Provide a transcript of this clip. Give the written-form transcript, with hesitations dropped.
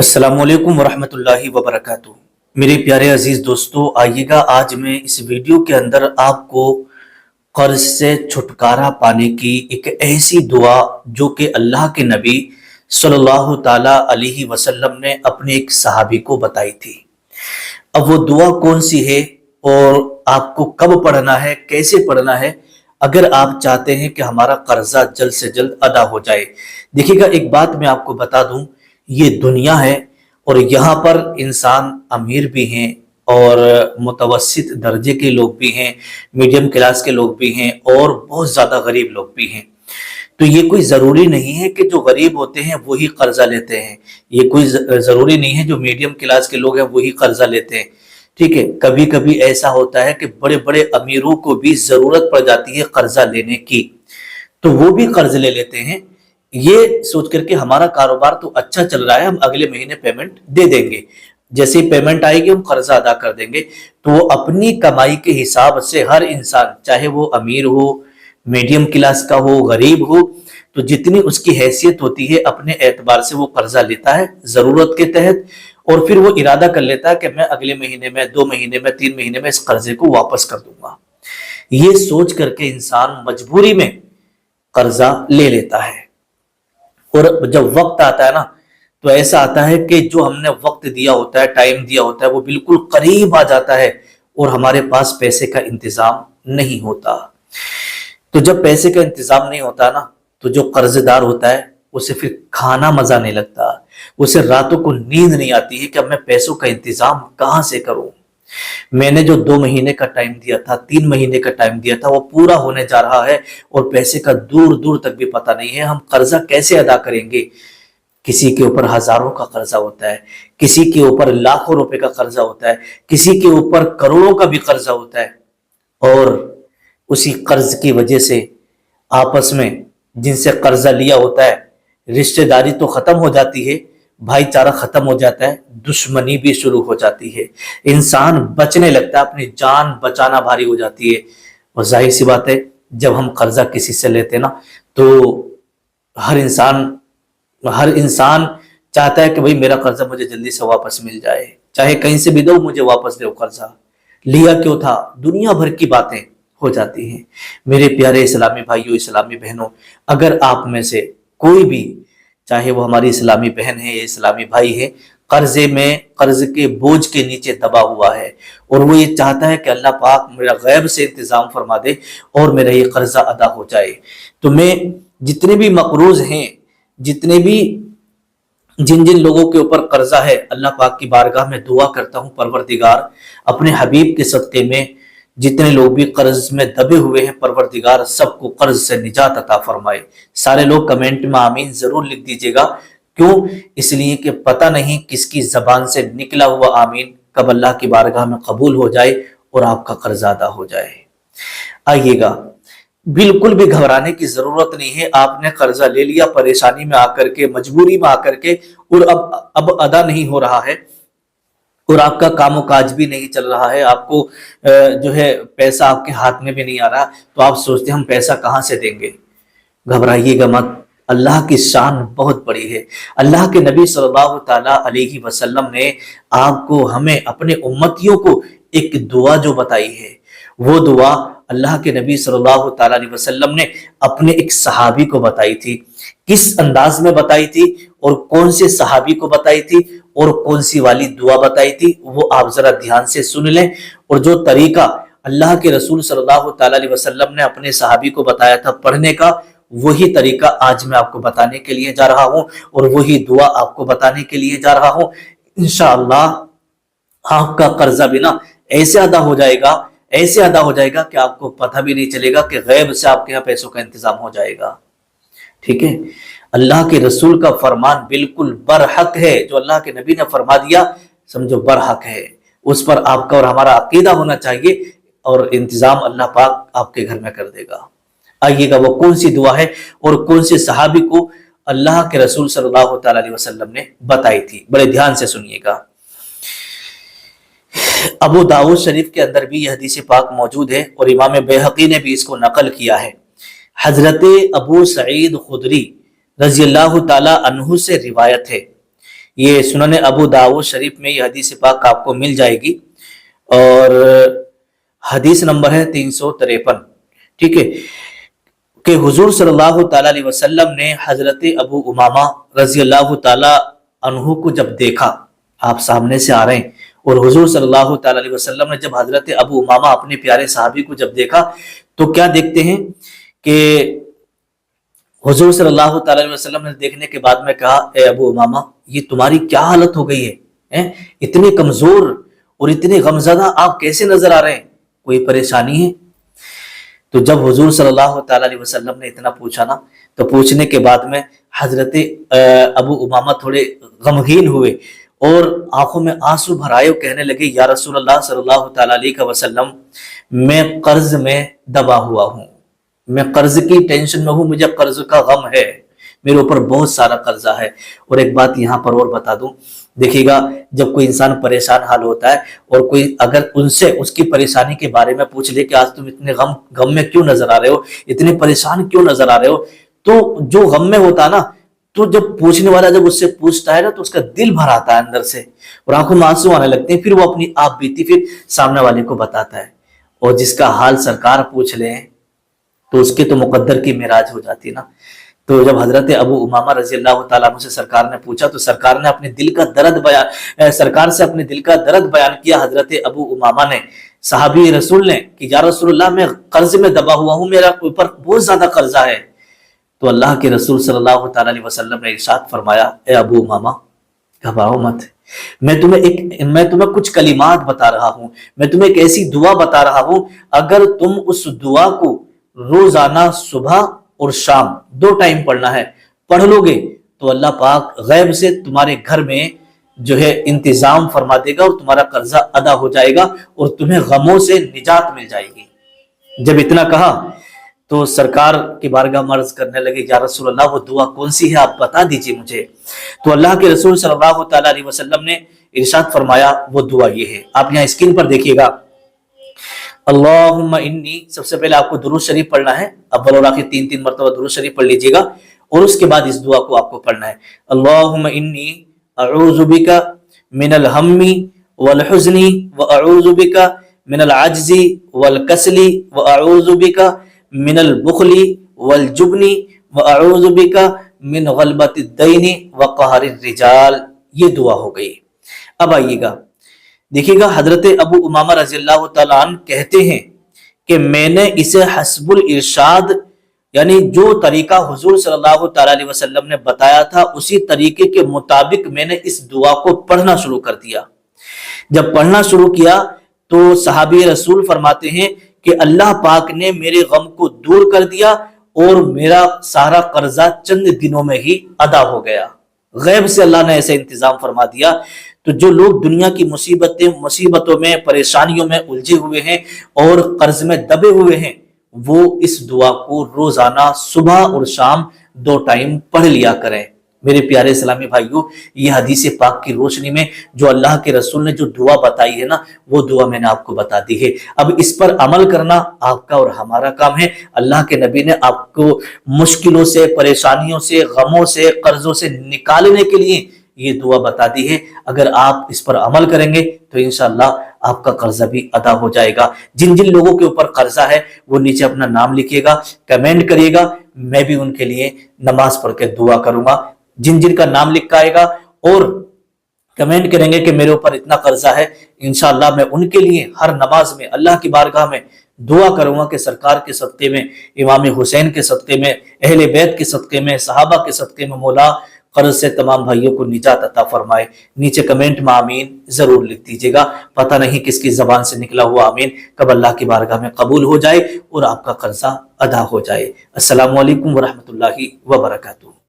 अस्सलाम वालेकुम वरहमतुल्लाहि वबरकातुहू। मेरे प्यारे अजीज दोस्तों, आइएगा आज मैं इस वीडियो के अंदर आपको कर्ज से छुटकारा पाने की एक ऐसी दुआ जो कि अल्लाह के नबी सल्लल्लाहु ताला अलैहि वसल्लम ने अपने एक सहाबी को बताई थी। अब वो दुआ कौन सी है और आपको कब पढ़ना है, कैसे पढ़ना है, अगर आप चाहते हैं कि हमारा कर्जा जल्द से जल्द अदा हो जाए। देखिएगा, एक बात मैं आपको बता दूं, ये दुनिया है और यहाँ पर इंसान अमीर भी हैं और मुतवस्सित दर्जे के लोग भी हैं, मीडियम क्लास के लोग भी हैं और बहुत ज़्यादा गरीब लोग भी हैं। तो ये कोई ज़रूरी नहीं है कि जो गरीब होते हैं वही कर्जा लेते हैं, ये कोई ज़रूरी नहीं है जो मीडियम क्लास के लोग हैं वही कर्जा लेते हैं। ठीक है, कभी कभी ऐसा होता है कि बड़े बड़े अमीरों को भी ज़रूरत पड़ जाती है कर्जा लेने की, तो वो भी कर्ज ले लेते हैं, ये सोच करके हमारा कारोबार तो अच्छा चल रहा है, हम अगले महीने पेमेंट दे देंगे, जैसे ही पेमेंट आएगी हम कर्जा अदा कर देंगे। तो वो अपनी कमाई के हिसाब से हर इंसान, चाहे वो अमीर हो, मीडियम क्लास का हो, गरीब हो, तो जितनी उसकी हैसियत होती है अपने एतबार से वो कर्जा लेता है जरूरत के तहत, और फिर वो इरादा कर लेता है कि मैं अगले महीने में, 2 महीने में, 3 महीने में इस कर्जे को वापस कर दूंगा। ये सोच करके इंसान मजबूरी में कर्जा ले लेता है। और जब वक्त आता है ना, तो ऐसा आता है कि जो हमने वक्त दिया होता है, टाइम दिया होता है, वो बिल्कुल करीब आ जाता है और हमारे पास पैसे का इंतजाम नहीं होता। तो जब पैसे का इंतजाम नहीं होता ना, तो जो कर्जदार होता है उसे फिर खाना मजा नहीं लगता, उसे रातों को नींद नहीं आती है कि अब मैं पैसों का इंतजाम कहां से करूं। मैंने जो 2 महीने का टाइम दिया था, 3 महीने का टाइम दिया था, वो पूरा होने जा रहा है और पैसे का दूर दूर तक भी पता नहीं है। हम कर्जा कैसे अदा करेंगे? किसी के ऊपर हजारों का कर्जा होता है, किसी के ऊपर लाखों रुपए का कर्जा होता है, किसी के ऊपर करोड़ों का भी कर्जा होता है, और उसी कर्ज की वजह से आपस में जिनसे कर्जा लिया होता है रिश्तेदारी तो खत्म हो जाती है, भाईचारा खत्म हो जाता है, दुश्मनी भी शुरू हो जाती है, इंसान बचने लगता है, अपनी जान बचाना भारी हो जाती है। और जाहिर सी बात है, जब हम कर्जा किसी से लेते ना, तो हर इंसान चाहता है कि भाई मेरा कर्जा मुझे जल्दी से वापस मिल जाए, चाहे कहीं से भी दो, मुझे वापस दो कर्जा, लिया क्यों था, दुनिया भर की बातें हो जाती हैं। मेरे प्यारे इस्लामी भाइयों, इस्लामी बहनों, अगर आप में से कोई भी, चाहे वो हमारी इस्लामी बहन है या इस्लामी भाई है, कर्ज के बोझ के नीचे दबा हुआ है और वो ये चाहता है कि अल्लाह पाक मेरा गैब से इंतजाम फरमा दे और मेरा ये कर्जा अदा हो जाए, तो मैं जितने भी मकरूज हैं, जितने भी जिन जिन लोगों के ऊपर कर्जा है, अल्लाह पाक की बारगाह में दुआ करता हूँ, परवरदिगार अपने हबीब के सदके में जितने लोग भी कर्ज में दबे हुए हैं, परवरदिगार सबको कर्ज से निजात अता फरमाए। सारे लोग कमेंट में आमीन जरूर लिख दीजिएगा। क्यों? इसलिए कि पता नहीं किसकी जबान से निकला हुआ आमीन कब अल्लाह की बारगाह में कबूल हो जाए और आपका कर्ज अदा हो जाए। आइएगा, बिल्कुल भी घबराने की जरूरत नहीं है। आपने कर्जा ले लिया परेशानी में आकर के, मजबूरी में आकर के, और अब अदा नहीं हो रहा है और आपका कामो काज भी नहीं चल रहा है, आपको जो है पैसा आपके हाथ में भी नहीं आ रहा, तो आप सोचते हैं हम पैसा कहां से देंगे। घबराइएगा मत, अल्लाह की शान बहुत बड़ी है। अल्लाह के नबी सल्लल्लाहु ताला अलैहि वसल्लम ने आपको, हमें, अपने उम्मतियों को एक दुआ जो बताई है, वो दुआ अल्लाह के नबी सल्लल्लाहु ताला अलैहि वसल्लम ने अपने एक सहाबी को बताई थी। किस अंदाज में बताई थी और कौन से सहाबी को बताई थी और कौन सी वाली दुआ बताई थी, वो आप जरा ध्यान से सुन लें। और जो तरीका अल्लाह के रसूल सल्लल्लाहु ताला अलैहि वसल्लम ने अपने सहाबी को बताया था पढ़ने का, वही तरीका आज मैं आपको बताने के लिए जा रहा हूं और वही दुआ आपको बताने के लिए जा रहा हूं। इंशाअल्लाह आपका कर्जा भी ना ऐसे अदा हो जाएगा, ऐसे अदा हो जाएगा कि आपको पता भी नहीं चलेगा कि गैब से आपके यहाँ पैसों का इंतजाम हो जाएगा। ठीक है, अल्लाह के रसूल का फरमान बिल्कुल बरहक है, जो अल्लाह के नबी ने फरमा दिया समझो बरहक है, उस पर आपका और हमारा अकीदा होना चाहिए और इंतजाम अल्लाह पाक आपके घर में कर देगा। आइएगा, वो कौन सी दुआ है और कौन से सहाबी को अल्लाह के रसूल सल्लल्लाहु ताला अलैहि वसल्लम ने बताई थी, बड़े ध्यान से सुनिएगा। अबू दाऊद शरीफ के अंदर भी यह हदीस पाक मौजूद है और इमाम बैहक़ी ने भी इसको नकल किया है। हजरत अबू सईद खुदरी रज़ियल्लाहु ताला अन्हु से रिवायत है یہ سنن ابو داؤد شریف میں یہ حدیث پاک آپ کو مل جائے گی، اور حدیث نمبر ہے 353، ٹھیک ہے، کہ حضور صلی اللہ تعالیٰ علیہ وسلم نے حضرت ابو امامہ رضی اللہ تعالیٰ عنہ کو جب دیکھا، آپ سامنے سے آ رہے ہیں، اور حضور صلی اللہ تعالیٰ علیہ وسلم نے جب حضرت ابو امامہ اپنے پیارے صحابی کو جب دیکھا تو کیا دیکھتے ہیں کہ حضور صلی اللہ تعالیٰ علیہ وسلم نے دیکھنے کے بعد میں کہا، اے ابو امامہ، یہ تمہاری کیا حالت ہو گئی ہے؟ اتنے کمزور اور اتنے غمزدہ آپ کیسے نظر آ رہے ہیں؟ کوئی پریشانی ہے؟ تو جب حضور صلی اللہ تعالیٰ علیہ وسلم نے اتنا پوچھا نا، تو پوچھنے کے بعد میں حضرت ابو امامہ تھوڑے غمگین ہوئے اور آنکھوں میں آنسو بھرائے اور کہنے لگے، یا رسول اللہ صلی اللہ تعالیٰ علیہ وسلم، میں قرض میں دبا ہوا ہوں، میں قرض کی ٹینشن میں ہوں، مجھے قرض کا غم ہے، میرے اوپر بہت سارا قرضہ ہے۔ اور ایک بات یہاں پر اور بتا دوں، دیکھیے گا جب کوئی انسان پریشان حال ہوتا ہے اور کوئی اگر ان سے اس کی پریشانی کے بارے میں پوچھ لے کہ آج تم اتنے غم میں کیوں نظر آ رہے ہو، اتنے پریشان کیوں نظر آ رہے ہو، تو جو غم میں ہوتا ہے نا، تو جب پوچھنے والا جب اس سے پوچھتا ہے نا، تو اس کا دل بھر آتا ہے اندر سے اور آنکھوں میں آنسو آنے لگتے ہیں، پھر وہ اپنی آپ بیتی پھر سامنے والے کو بتاتا ہے، اور جس کا حال سرکار پوچھ لیں تو اس کے تو مقدر کی معراج ہو جاتی ہے نا۔ تو جب حضرت ابو امامہ رضی اللہ تعالیٰ عنہ سے سرکار نے پوچھا تو سرکار نے اپنے دل کا درد سرکار سے اپنے دل کا درد بیان کیا۔ حضرت ابو امامہ نے، صحابی رسول نے، کہ یا رسول اللہ، میں قرض میں دبا ہوا ہوں، میرا اوپر بہت زیادہ قرضہ ہے۔ تو اللہ کے رسول صلی اللہ تعالیٰ علیہ وسلم نے ارشاد فرمایا، اے ابو امامہ، گھبراؤ مت، میں تمہیں کچھ کلمات بتا رہا ہوں، میں تمہیں ایک ایسی دعا بتا رہا ہوں، اگر تم اس دعا کو روزانہ صبح اور شام 2 ٹائم پڑھنا ہے، پڑھ لو گے تو اللہ پاک غیب سے تمہارے گھر میں جو ہے انتظام فرما دے گا اور تمہارا قرضہ ادا ہو جائے گا اور تمہیں غموں سے نجات مل جائے گی۔ جب اتنا کہا تو سرکار کی بارگاہ میں عرض کرنے لگے، یا رسول اللہ، وہ دعا کون سی ہے، آپ بتا دیجئے مجھے۔ تو اللہ کے رسول صلی اللہ تعالیٰ علیہ وسلم نے ارشاد فرمایا، وہ دعا یہ ہے، آپ یہاں اسکرین پر دیکھیے گا، اللہم انی، سب سے پہلے آپ کو درود شریف پڑھنا ہے، اول اور آخر 3 مرتبہ درود شریف پڑھ لیجئے گا، اور اس کے بعد اس دعا کو آپ کو پڑھنا ہے، اللہم انی اعوذ بک من الہم والحزن واعوذ بک من العجز والکسل واعوذ بک من البخل والجبن واعوذ بک من غلبۃ الدین وقہر الرجال۔ یہ دعا ہو گئی۔ اب آئیے گا، دیکھیے گا، حضرت ابو امامہ رضی اللہ تعالیٰ عنہ کہتے ہیں کہ میں نے اسے حسب الارشاد، یعنی جو طریقہ حضور صلی اللہ تعالیٰ علیہ وسلم نے بتایا تھا اسی طریقے کے مطابق میں نے اس دعا کو پڑھنا شروع کر دیا۔ جب پڑھنا شروع کیا تو صحابی رسول فرماتے ہیں کہ اللہ پاک نے میرے غم کو دور کر دیا اور میرا سارا قرضہ چند دنوں میں ہی ادا ہو گیا۔ غیب سے اللہ نے ایسے انتظام فرما دیا۔ تو جو لوگ دنیا کی مصیبتوں میں، پریشانیوں میں الجھے ہوئے ہیں اور قرض میں دبے ہوئے ہیں، وہ اس دعا کو روزانہ صبح اور شام 2 ٹائم پڑھ لیا کریں۔ میرے پیارے اسلامی بھائیوں، یہ حدیث پاک کی روشنی میں جو اللہ کے رسول نے جو دعا بتائی ہے نا، وہ دعا میں نے آپ کو بتا دی ہے۔ اب اس پر عمل کرنا آپ کا اور ہمارا کام ہے۔ اللہ کے نبی نے آپ کو مشکلوں سے، پریشانیوں سے، غموں سے، قرضوں سے نکالنے کے لیے یہ دعا بتا دی ہے۔ اگر آپ اس پر عمل کریں گے تو انشاءاللہ آپ کا قرضہ بھی ادا ہو جائے گا۔ جن جن لوگوں کے اوپر قرضہ ہے وہ نیچے اپنا نام لکھیے گا، کمنٹ کریے گا، میں بھی ان کے لیے نماز پڑھ کے دعا کروں گا۔ جن جن کا نام لکھا آئے گا اور کمنٹ کریں گے کہ میرے اوپر اتنا قرضہ ہے، انشاءاللہ میں ان کے لیے ہر نماز میں اللہ کی بارگاہ میں دعا کروں گا کہ سرکار کے صدقے میں، امام حسین کے صدقے میں، اہل بیت کے صدقے میں، صحابہ کے صدقے میں مولا قرض سے تمام بھائیوں کو نجات عطا فرمائے۔ نیچے کمنٹ میں آمین ضرور لکھ دیجیے گا۔ پتہ نہیں کس کی زبان سے نکلا ہوا آمین کب اللہ کی بارگاہ میں قبول ہو جائے اور آپ کا قرضہ ادا ہو جائے۔ السلام علیکم ورحمۃ اللہ وبرکاتہ۔